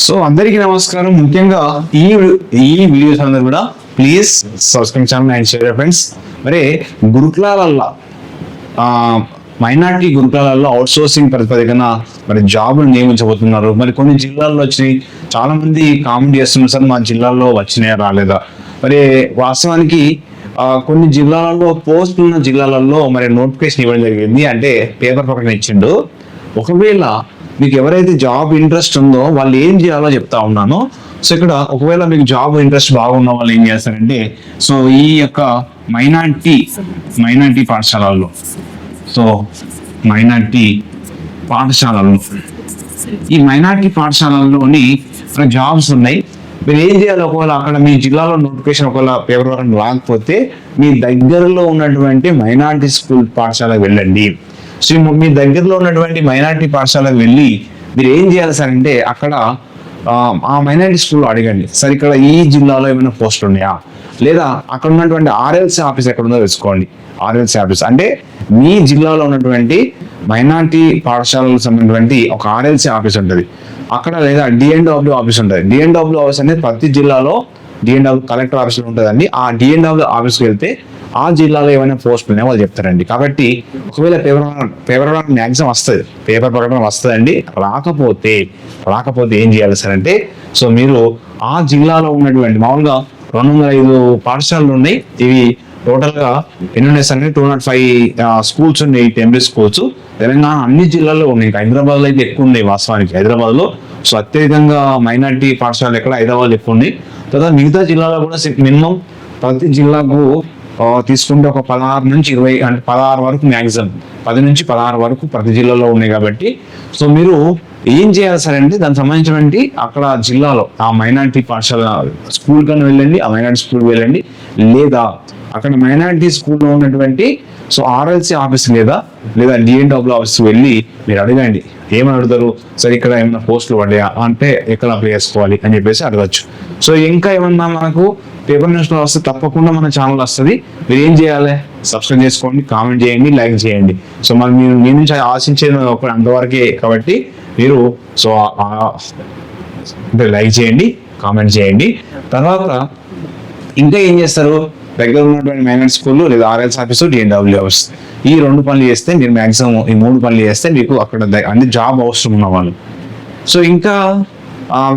So అందరికీ నమస్కారం. ముఖ్యంగా ఈ వీడియోస్ అందరూ కూడా please subscribe channel and share friends. మరి గురుకులాలల్లో మైనార్టీ గురుకులాలలో అవుట్ సోర్సింగ్ ప్రతిపాదికన మరి జాబులు నియమించబోతున్నారు. మరి కొన్ని జిల్లాల్లో వచ్చినాయి, చాలా మంది కామెంట్ చేస్తున్నారు సార్ మా జిల్లాలో వచ్చినాయా రాలేదా. మరి వాస్తవానికి కొన్ని జిల్లాలలో పోస్ట్ ఉన్న జిల్లాలలో మరి నోటిఫికేషన్ ఇవ్వడం జరిగింది, అంటే పేపర్ ప్రకటన ఇచ్చిండు. ఒకవేళ మీకు ఎవరైతే జాబ్ ఇంట్రెస్ట్ ఉందో వాళ్ళు ఏం చేయాలో చెప్తా ఉన్నాను. సో ఇక్కడ ఒకవేళ మీకు జాబ్ ఇంట్రెస్ట్ బాగున్న వాళ్ళు ఏం చేస్తారంటే, సో ఈ యొక్క మైనార్టీ పాఠశాలల్లో ఈ మైనార్టీ పాఠశాలల్లోని జాబ్స్ ఉన్నాయి. మీరు ఏం చేయాలి, ఒకవేళ అక్కడ మీ జిల్లాలో నోటిఫికేషన్ ఒకవేళ పేపర్ వరకు రాకపోతే మీ దగ్గరలో ఉన్నటువంటి మైనార్టీ స్కూల్ పాఠశాలకు వెళ్ళండి. సో మీ దగ్గరలో ఉన్నటువంటి మైనార్టీ పాఠశాలకు వెళ్ళి మీరు ఏం చేయాలి సార్ అంటే, అక్కడ ఆ మైనార్టీ స్కూల్లో అడగండి, సార్ ఇక్కడ ఈ జిల్లాలో ఏమైనా పోస్టులు ఉన్నాయా, లేదా అక్కడ ఉన్నటువంటి ఆర్ఎల్సీ ఆఫీస్ ఎక్కడ ఉందో తెలుసుకోండి. ఆర్ఎల్సీ ఆఫీస్ అంటే మీ జిల్లాలో ఉన్నటువంటి మైనార్టీ పాఠశాలకు సంబంధించినటువంటి ఒక ఆర్ఎల్సీ ఆఫీస్ ఉంటుంది అక్కడ, లేదా డిఎన్డబ్ల్యూ ఆఫీస్ ఉంటుంది. డిఎన్డబ్ల్యూ ఆఫీస్ అనేది ప్రతి జిల్లాలో డిఎన్డబ్ల్యూ కలెక్టర్ ఆఫీస్లో ఉంటుందండి. ఆ డిఎన్డబ్ల్యూ ఆఫీస్కి వెళ్తే ఆ జిల్లాలో ఏమైనా పోస్టులు ఉన్నాయో వాళ్ళు చెప్తారండి. కాబట్టి ఒకవేళ పేపర్ మ్యాక్సిమం వస్తుంది, పేపర్ ప్రకటన వస్తుందండి. రాకపోతే ఏం చేయాలి సార్ అంటే, సో మీరు ఆ జిల్లాలో ఉన్నటువంటి మామూలుగా 205 పాఠశాలలు ఉన్నాయి. ఇవి టోటల్ గా ఎన్ని ఉన్నాయి సార్ అంటే 205 స్కూల్స్ ఉన్నాయి, టెంపరీ స్కూల్స్. తెలంగాణ అన్ని జిల్లాల్లో ఉన్నాయి. హైదరాబాద్ లో అయితే ఎక్కువ ఉన్నాయి వాస్తవానికి, హైదరాబాద్ లో. సో అత్యధికంగా మైనార్టీ పాఠశాలలు ఎక్కడ హైదరాబాద్ ఎక్కువ ఉన్నాయి. తర్వాత మిగతా జిల్లాలో కూడా మినిమం ప్రతి జిల్లాకు తీసుకుంటే ఒక 16 నుంచి 20 అంటే 16 వరకు మ్యాక్సిమం 10 నుంచి 16 వరకు ప్రతి జిల్లాలో ఉన్నాయి. కాబట్టి సో మీరు ఏం చేయాలి సార్ అంటే, దానికి సంబంధించినటువంటి అక్కడ జిల్లాలో ఆ మైనార్టీ పాఠశాల స్కూల్ కన్నా వెళ్ళండి, ఆ మైనార్టీ స్కూల్ వెళ్ళండి, లేదా అక్కడ మైనార్టీ స్కూల్లో ఉన్నటువంటి సో ఆర్ఎల్సీ ఆఫీస్ లేదా డిఎన్డబ్ల్యూ ఆఫీస్ వెళ్ళి మీరు అడగండి. ఏమని అడుగుతారు, సరే ఇక్కడ ఏమైనా పోస్టులు పడ్డాయా అంటే ఎక్కడ అప్లై చేసుకోవాలి అని చెప్పేసి అడగచ్చు. సో ఇంకా ఏమన్నా మనకు పేపర్ న్యూస్లో వస్తే తప్పకుండా మన ఛానల్ వస్తుంది. మీరు ఏం చేయాలి, సబ్స్క్రైబ్ చేసుకోండి, కామెంట్ చేయండి, లైక్ చేయండి. సో మరి మీరు మీ నుంచి ఆశించేది ఒకటి అంతవరకే. కాబట్టి మీరు సో లైక్ చేయండి, కామెంట్ చేయండి. తర్వాత ఇంకా ఏం చేస్తారు, దగ్గర ఉన్నటువంటి మైనార్టీ స్కూల్ లేదా ఆర్ఎల్స్ ఆఫీసు, డిఎన్డబ్ల్యూ ఆఫీస్, ఈ 2 పనులు చేస్తే మీరు మ్యాక్సిమం ఈ 3 పనులు చేస్తే మీకు అక్కడ అన్ని జాబ్ అవసరం ఉన్న వాళ్ళు. సో ఇంకా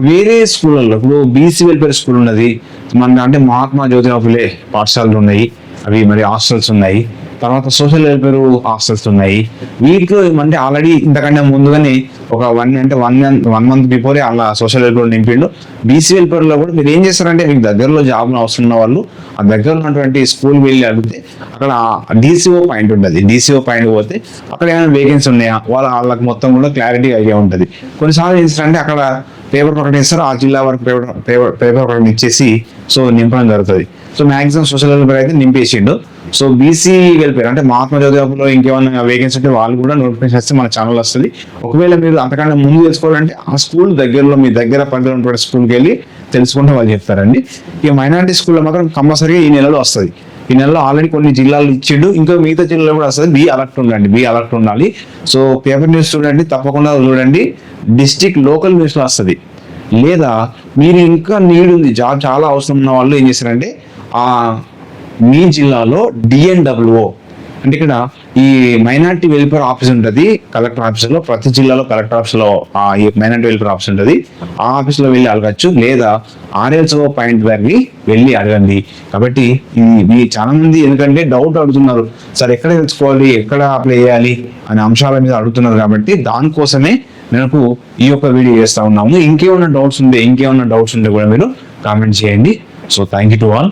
వేరే స్కూళ్ళల్లో ఇప్పుడు బీసీ వెల్ఫేర్ స్కూల్ ఉన్నది మన, అంటే మహాత్మా జ్యోతిరావు ఫులే పాఠశాలలు ఉన్నాయి, అవి మరి హాస్టల్స్ ఉన్నాయి. తర్వాత సోషల్ వెల్ఫేర్ హాస్టల్స్ ఉన్నాయి. వీటిలో అంటే ఆల్రెడీ ఇంతకంటే ముందుగానే ఒక 1 మంత్ బిఫోరే అలా సోషల్ వెల్ఫేర్ నింపిండు. బీసీ వెల్ఫేర్ లో కూడా మీరు ఏం చేస్తారంటే, మీకు దగ్గరలో జాబ్ అవసరం ఉన్న వాళ్ళు ఆ దగ్గర ఉన్నటువంటి స్కూల్ వెళ్ళి అడిగితే అక్కడ డిసిఓ పాయింట్ ఉంటుంది. డిసిఓ పాయింట్ పోతే అక్కడ ఏమైనా వేకెన్సీ ఉన్నాయా వాళ్ళకి మొత్తం కూడా క్లారిటీ ఐడియా ఉంటుంది. కొన్నిసార్లు ఏం చేస్తారంటే అక్కడ పేపర్ ప్రకటన ఇస్తారు, ఆ జిల్లా వరకు పేపర్ ప్రకటన ఇచ్చేసి సో నింపడం జరుగుతుంది. సో మాక్సిమం సోషల్ వెల్ఫేర్ అయితే నింపేసిండు. సో బీసీ వెల్ఫేర్ అంటే మహాత్మా జ్యోతిరావులో ఇంకేమైనా వేకెన్సీ ఉంటే వాళ్ళు కూడా నోటిఫికేషన్ వస్తే మన ఛానల్ వస్తుంది. ఒకవేళ మీరు అంతకంటే ముందు తెలుసుకోవాలంటే ఆ స్కూల్ దగ్గరలో మీ దగ్గర పరిధిలో ఉన్నటువంటి స్కూల్కి వెళ్ళి తెలుసుకుంటే వాళ్ళు చెప్తారండి. ఇక మైనార్టీ స్కూల్లో మాత్రం కంపల్సరీగా ఈ నెలలో వస్తుంది. ఈ నెలలో ఆల్రెడీ కొన్ని జిల్లాలు ఇచ్చిండు, ఇంకా మిగతా జిల్లాలో కూడా వస్తుంది. బీ అలర్ట్ ఉండాలి. సో పేపర్ న్యూస్ చూడండి, తప్పకుండా చూడండి. డిస్ట్రిక్ట్ లోకల్ న్యూస్లో వస్తుంది. లేదా మీరు ఇంకా నీడ్ ఉంది, జాబ్ చాలా అవసరం ఉన్న వాళ్ళు ఏం చేస్తారంటే మీ జిల్లాలో డిఎన్డబ్ల్యూఓ అంటే ఇక్కడ ఈ మైనార్టీ వెల్ఫేర్ ఆఫీస్ ఉంటుంది కలెక్టర్ ఆఫీసులో. ప్రతి జిల్లాలో కలెక్టర్ ఆఫీస్లో ఈ మైనార్టీ వెల్ఫేర్ ఆఫీస్ ఉంటుంది. ఆ ఆఫీస్లో వెళ్ళి అడగచ్చు, లేదా ఆర్ఎల్సో పాయింట్ వరకు వెళ్ళి అడగండి. కాబట్టి మీ చాలా మంది ఎందుకంటే డౌట్ అడుగుతున్నారు, సార్ ఎక్కడ తెలుసుకోవాలి, ఎక్కడ అప్లై చేయాలి అనే అంశాల మీద అడుగుతున్నారు. కాబట్టి దానికోసమే మనకు ఈ యొక్క వీడియో చేస్తా ఉన్నాము. ఇంకేమైనా డౌట్స్ ఉంటే కూడా మీరు కామెంట్ చేయండి. So thank you to all.